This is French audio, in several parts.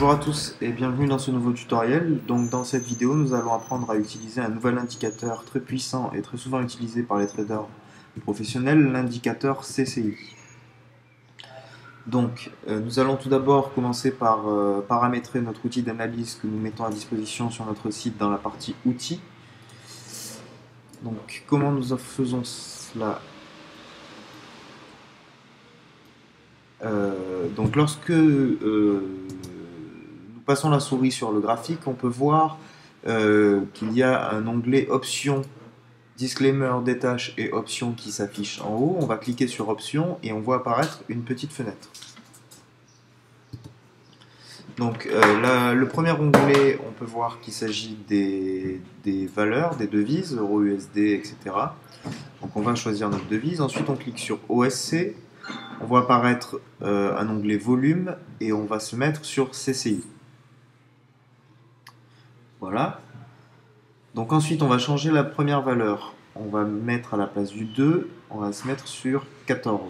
Bonjour à tous et bienvenue dans ce nouveau tutoriel. Donc dans cette vidéo, nous allons apprendre à utiliser un nouvel indicateur très puissant et très souvent utilisé par les traders professionnels, l'indicateur CCI. Donc nous allons tout d'abord commencer par paramétrer notre outil d'analyse que nous mettons à disposition sur notre site dans la partie outils. Donc comment nous faisons cela? Donc lorsque nous passons la souris sur le graphique, on peut voir qu'il y a un onglet options, disclaimer, détache et options qui s'affiche en haut. On va cliquer sur options et on voit apparaître une petite fenêtre. Donc le premier onglet, on peut voir qu'il s'agit des valeurs, des devises, euro, USD, etc. Donc on va choisir notre devise. Ensuite on clique sur OSC. On voit apparaître un onglet volume et on va se mettre sur CCI. Voilà. Donc ensuite, on va changer la première valeur. On va mettre à la place du 2, on va se mettre sur 14.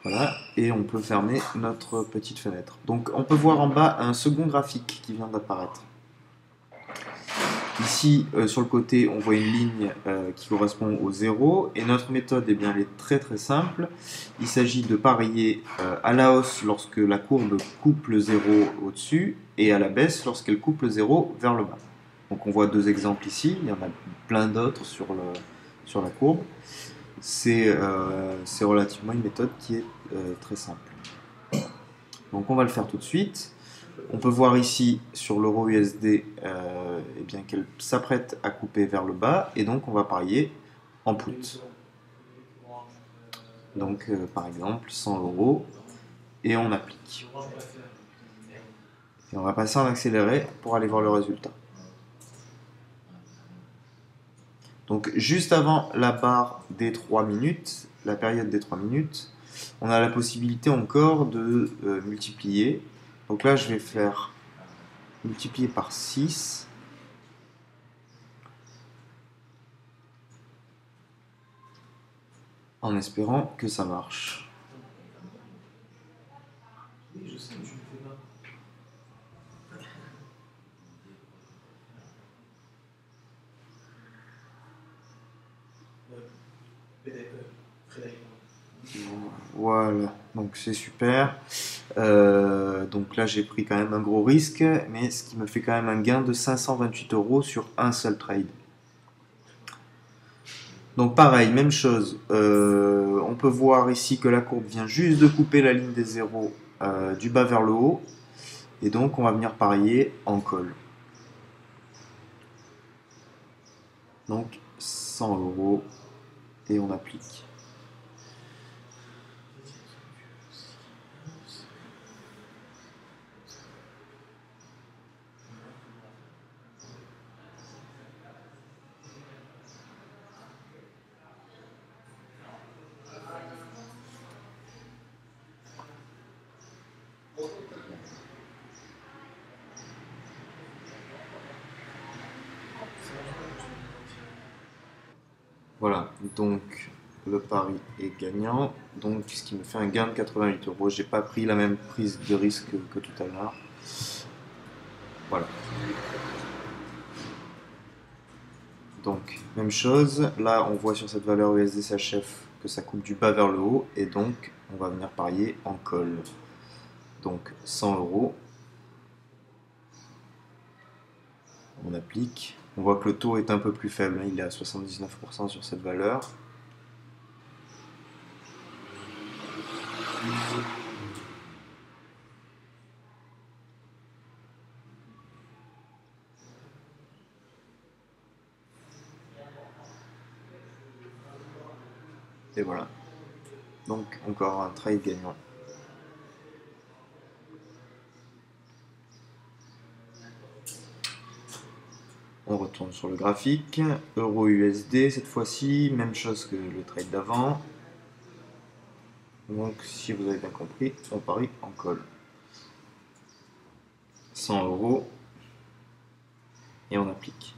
Voilà, et on peut fermer notre petite fenêtre. Donc on peut voir en bas un second graphique qui vient d'apparaître. Ici, sur le côté, on voit une ligne qui correspond au 0. Et notre méthode, eh bien, elle est très très simple. Il s'agit de parier à la hausse lorsque la courbe coupe le 0 au-dessus et à la baisse lorsqu'elle coupe le 0 vers le bas. Donc on voit deux exemples ici. Il y en a plein d'autres sur la courbe. C'est relativement une méthode qui est très simple. Donc on va le faire tout de suite. On peut voir ici sur l'euro USD eh bien qu'elle s'apprête à couper vers le bas et donc on va parier en put. Donc par exemple 100 euros et on applique. Et on va passer en accéléré pour aller voir le résultat. Donc juste avant la barre des 3 minutes, la période des 3 minutes, on a la possibilité encore de multiplier. Donc là je vais faire multiplier par 6. En espérant que ça marche. Oui, je sais, je le fais pas. Voilà, donc c'est super. Donc là j'ai pris quand même un gros risque, mais ce qui me fait quand même un gain de 528 euros sur un seul trade. Donc pareil, même chose. On peut voir ici que la courbe vient juste de couper la ligne des zéros du bas vers le haut. Et donc on va venir parier en call. Donc 100 euros et on applique. Voilà, donc le pari est gagnant, donc ce qui me fait un gain de 88 euros. J'ai pas pris la même prise de risque que tout à l'heure. Voilà. Donc, même chose, là on voit sur cette valeur USD SHF que ça coupe du bas vers le haut, et donc on va venir parier en call. Donc 100 euros. On applique. On voit que le taux est un peu plus faible, il est à 79% sur cette valeur. Et voilà. Donc encore un trade gagnant. On retourne sur le graphique. Euro USD cette fois-ci, même chose que le trade d'avant. Donc si vous avez bien compris, on parie en call. 100 euros et on applique.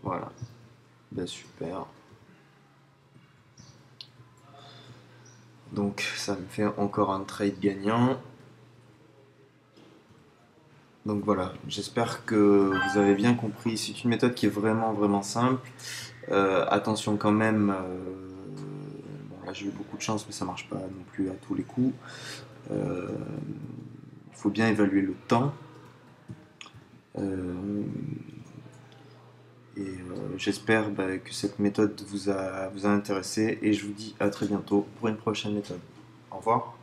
Voilà, ben, super. Donc ça me fait encore un trade gagnant. Donc voilà, j'espère que vous avez bien compris. C'est une méthode qui est vraiment vraiment simple. Attention quand même, bon, là j'ai eu beaucoup de chance mais ça marche pas non plus à tous les coups. Euh, Il faut bien évaluer le temps. Euh, J'espère bah, que cette méthode vous a intéressé et je vous dis à très bientôt pour une prochaine méthode. Au revoir.